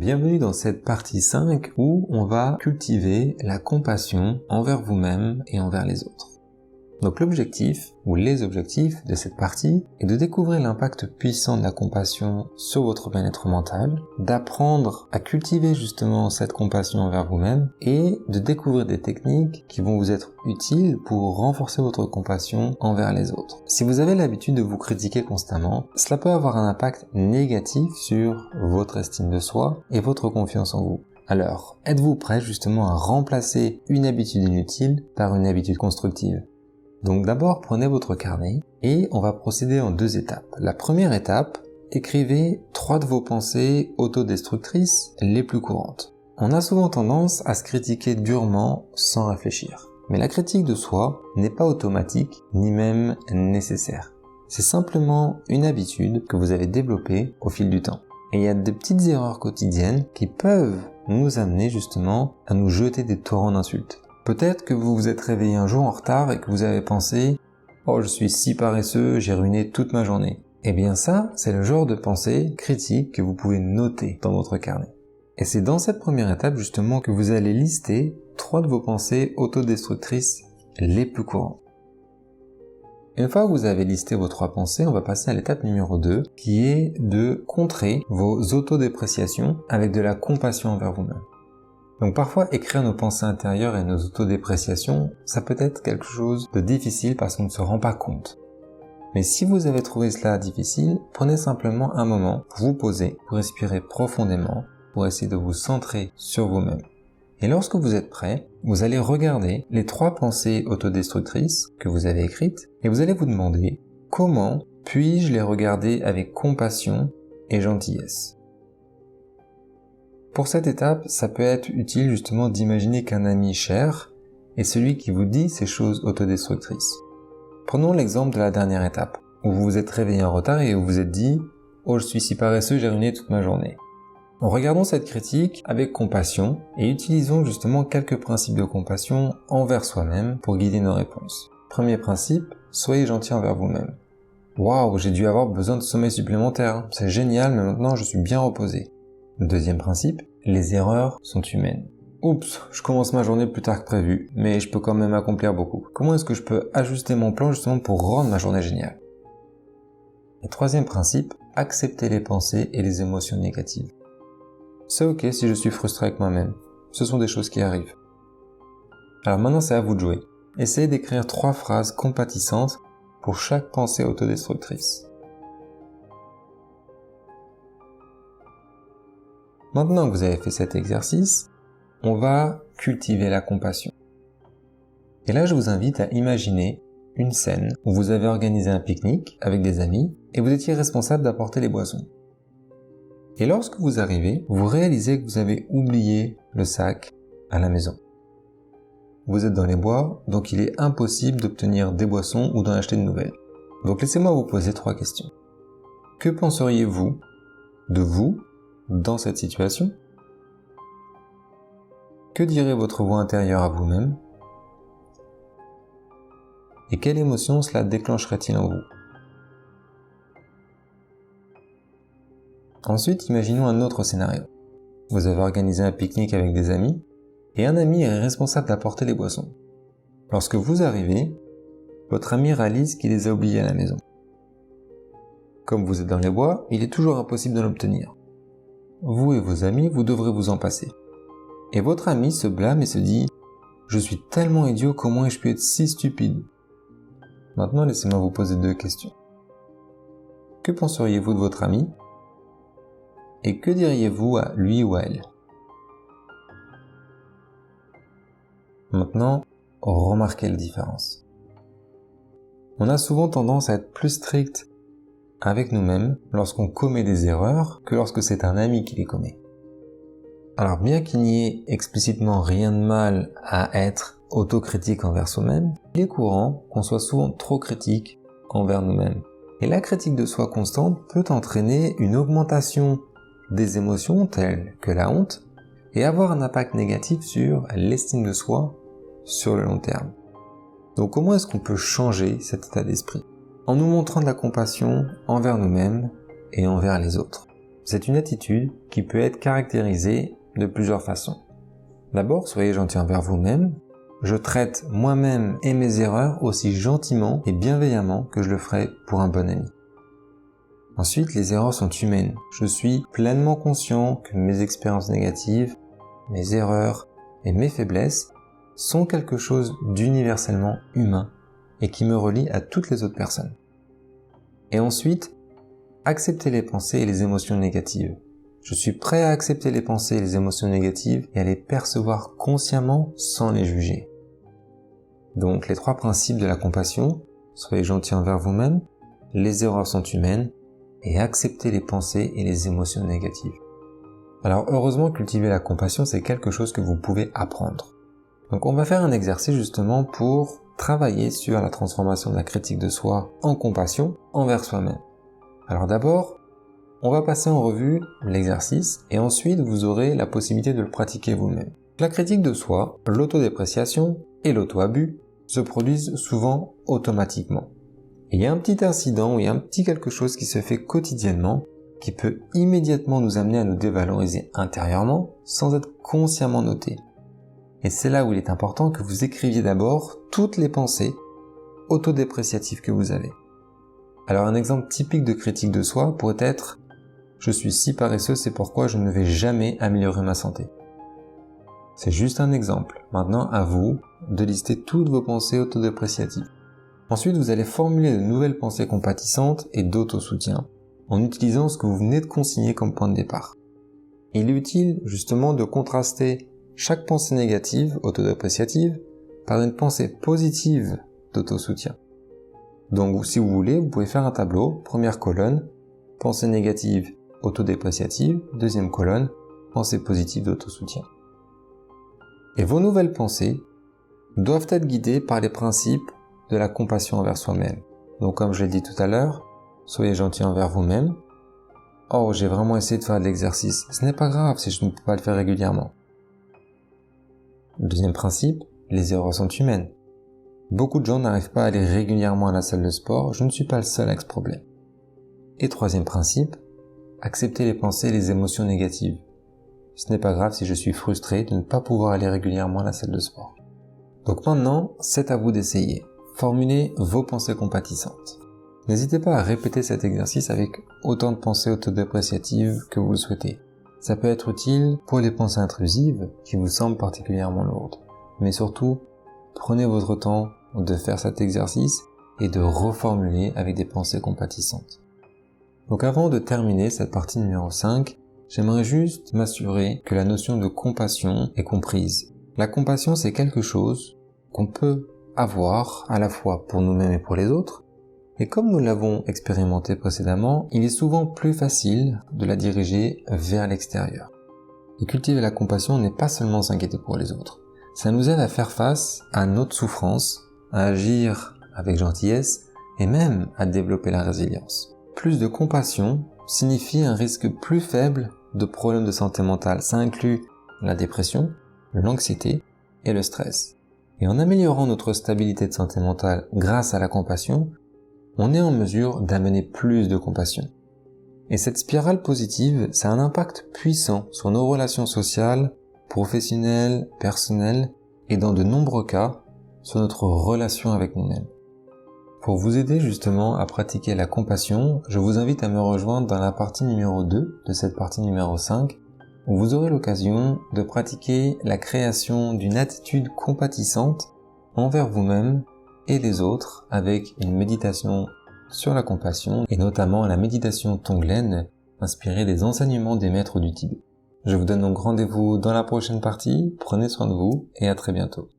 bienvenue dans cette partie 5 où on va cultiver la compassion envers vous-même et envers les autres. Donc l'objectif, ou les objectifs de cette partie, est de découvrir l'impact puissant de la compassion sur votre bien-être mental, d'apprendre à cultiver justement cette compassion envers vous-même et de découvrir des techniques qui vont vous être utiles pour renforcer votre compassion envers les autres. Si vous avez l'habitude de vous critiquer constamment, cela peut avoir un impact négatif sur votre estime de soi et votre confiance en vous. Alors, êtes-vous prêt justement à remplacer une habitude inutile par une habitude constructive ? Donc d'abord, prenez votre carnet et on va procéder en 2 étapes. La première étape, écrivez 3 de vos pensées autodestructrices les plus courantes. On a souvent tendance à se critiquer durement sans réfléchir. Mais la critique de soi n'est pas automatique ni même nécessaire. C'est simplement une habitude que vous avez développée au fil du temps. Et il y a de petites erreurs quotidiennes qui peuvent nous amener justement à nous jeter des torrents d'insultes. Peut-être que vous vous êtes réveillé un jour en retard et que vous avez pensé « Oh, je suis si paresseux, j'ai ruiné toute ma journée ». Eh bien ça, c'est le genre de pensée critique que vous pouvez noter dans votre carnet. Et c'est dans cette première étape justement que vous allez lister 3 de vos pensées autodestructrices les plus courantes. Une fois que vous avez listé vos 3 pensées, on va passer à l'étape numéro 2 qui est de contrer vos autodépréciations avec de la compassion envers vous-même. Donc parfois, écrire nos pensées intérieures et nos autodépréciations, ça peut être quelque chose de difficile parce qu'on ne se rend pas compte. Mais si vous avez trouvé cela difficile, prenez simplement un moment pour vous poser, pour respirer profondément, pour essayer de vous centrer sur vous-même. Et lorsque vous êtes prêt, vous allez regarder les 3 pensées autodestructrices que vous avez écrites et vous allez vous demander comment puis-je les regarder avec compassion et gentillesse. Pour cette étape, ça peut être utile justement d'imaginer qu'un ami cher est celui qui vous dit ces choses autodestructrices. Prenons l'exemple de la dernière étape, où vous vous êtes réveillé en retard et où vous vous êtes dit « Oh, je suis si paresseux, j'ai ruiné toute ma journée ». Regardons cette critique avec compassion et utilisons justement quelques principes de compassion envers soi-même pour guider nos réponses. Premier principe, soyez gentil envers vous-même. « Waouh, j'ai dû avoir besoin de sommeil supplémentaire, c'est génial, mais maintenant je suis bien reposé. » Deuxième principe, les erreurs sont humaines. Oups, je commence ma journée plus tard que prévu, mais je peux quand même accomplir beaucoup. Comment est-ce que je peux ajuster mon plan justement pour rendre ma journée géniale? Et troisième principe, accepter les pensées et les émotions négatives. C'est ok si je suis frustré avec moi-même. Ce sont des choses qui arrivent. Alors maintenant c'est à vous de jouer. Essayez d'écrire 3 phrases compatissantes pour chaque pensée autodestructrice. Maintenant que vous avez fait cet exercice, on va cultiver la compassion. Et là, je vous invite à imaginer une scène où vous avez organisé un pique-nique avec des amis et vous étiez responsable d'apporter les boissons. Et lorsque vous arrivez, vous réalisez que vous avez oublié le sac à la maison. Vous êtes dans les bois, donc il est impossible d'obtenir des boissons ou d'en acheter de nouvelles. Donc laissez-moi vous poser 3 questions. Que penseriez-vous de vous dans cette situation? Que dirait votre voix intérieure à vous-même? Et quelle émotion cela déclencherait-il en vous? Ensuite, imaginons un autre scénario. Vous avez organisé un pique-nique avec des amis, et un ami est responsable d'apporter les boissons. Lorsque vous arrivez, votre ami réalise qu'il les a oubliés à la maison. Comme vous êtes dans les bois, il est toujours impossible de l'obtenir. Vous et vos amis, vous devrez vous en passer. Et votre ami se blâme et se dit « Je suis tellement idiot, comment ai-je pu être si stupide ?» Maintenant, laissez-moi vous poser 2 questions. Que penseriez-vous de votre ami? Et que diriez-vous à lui ou à elle? Maintenant, remarquez la différence. On a souvent tendance à être plus strict avec nous-mêmes lorsqu'on commet des erreurs que lorsque c'est un ami qui les commet. Alors bien qu'il n'y ait explicitement rien de mal à être autocritique envers soi-même, il est courant qu'on soit souvent trop critique envers nous-mêmes. Et la critique de soi constante peut entraîner une augmentation des émotions telles que la honte et avoir un impact négatif sur l'estime de soi sur le long terme. Donc comment est-ce qu'on peut changer cet état d'esprit? En nous montrant de la compassion envers nous-mêmes et envers les autres. C'est une attitude qui peut être caractérisée de plusieurs façons. D'abord, soyez gentil envers vous-même. Je traite moi-même et mes erreurs aussi gentiment et bienveillamment que je le ferais pour un bon ami. Ensuite, les erreurs sont humaines. Je suis pleinement conscient que mes expériences négatives, mes erreurs et mes faiblesses sont quelque chose d'universellement humain et qui me relie à toutes les autres personnes. Et ensuite, accepter les pensées et les émotions négatives. Je suis prêt à accepter les pensées et les émotions négatives et à les percevoir consciemment sans les juger. Donc, les 3 principes de la compassion, soyez gentil envers vous-même, les erreurs sont humaines, et accepter les pensées et les émotions négatives. Alors, heureusement, cultiver la compassion, c'est quelque chose que vous pouvez apprendre. Donc, on va faire un exercice justement pour travailler sur la transformation de la critique de soi en compassion envers soi-même. Alors d'abord, on va passer en revue l'exercice et ensuite vous aurez la possibilité de le pratiquer vous-même. La critique de soi, l'autodépréciation et l'auto-abus se produisent souvent automatiquement. Et il y a un petit incident ou il y a un petit quelque chose qui se fait quotidiennement qui peut immédiatement nous amener à nous dévaloriser intérieurement sans être consciemment noté. Et c'est là où il est important que vous écriviez d'abord toutes les pensées autodépréciatives que vous avez. Alors un exemple typique de critique de soi pourrait être « Je suis si paresseux, c'est pourquoi je ne vais jamais améliorer ma santé ». C'est juste un exemple. Maintenant, à vous de lister toutes vos pensées autodépréciatives. Ensuite, vous allez formuler de nouvelles pensées compatissantes et d'autosoutien en utilisant ce que vous venez de consigner comme point de départ. Il est utile justement de contraster chaque pensée négative, autodépréciative, par une pensée positive d'autosoutien. Donc, si vous voulez, vous pouvez faire un tableau, première colonne, pensée négative, autodépréciative, deuxième colonne, pensée positive d'autosoutien. Et vos nouvelles pensées doivent être guidées par les principes de la compassion envers soi-même. Donc, comme je l'ai dit tout à l'heure, soyez gentil envers vous-même. Oh, j'ai vraiment essayé de faire de l'exercice. Ce n'est pas grave si je ne peux pas le faire régulièrement. Deuxième principe, les erreurs sont humaines. Beaucoup de gens n'arrivent pas à aller régulièrement à la salle de sport, je ne suis pas le seul avec ce problème. Et troisième principe, accepter les pensées et les émotions négatives. Ce n'est pas grave si je suis frustré de ne pas pouvoir aller régulièrement à la salle de sport. Donc maintenant, c'est à vous d'essayer. Formulez vos pensées compatissantes. N'hésitez pas à répéter cet exercice avec autant de pensées autodépréciatives que vous le souhaitez. Ça peut être utile pour les pensées intrusives qui vous semblent particulièrement lourdes. Mais surtout, prenez votre temps de faire cet exercice et de reformuler avec des pensées compatissantes. Donc avant de terminer cette partie numéro 5, j'aimerais juste m'assurer que la notion de compassion est comprise. La compassion, c'est quelque chose qu'on peut avoir à la fois pour nous-mêmes et pour les autres, et comme nous l'avons expérimenté précédemment, il est souvent plus facile de la diriger vers l'extérieur. Et cultiver la compassion n'est pas seulement s'inquiéter pour les autres. Ça nous aide à faire face à notre souffrance, à agir avec gentillesse et même à développer la résilience. Plus de compassion signifie un risque plus faible de problèmes de santé mentale. Ça inclut la dépression, l'anxiété et le stress. Et en améliorant notre stabilité de santé mentale grâce à la compassion, on est en mesure d'amener plus de compassion. Et cette spirale positive, ça a un impact puissant sur nos relations sociales, professionnelles, personnelles et dans de nombreux cas, sur notre relation avec nous-mêmes. Pour vous aider justement à pratiquer la compassion, je vous invite à me rejoindre dans la partie numéro 2 de cette partie numéro 5, où vous aurez l'occasion de pratiquer la création d'une attitude compatissante envers vous-même et les autres avec une méditation sur la compassion et notamment la méditation Tonglen inspirée des enseignements des maîtres du Tibet. Je vous donne donc rendez-vous dans la prochaine partie, prenez soin de vous et à très bientôt.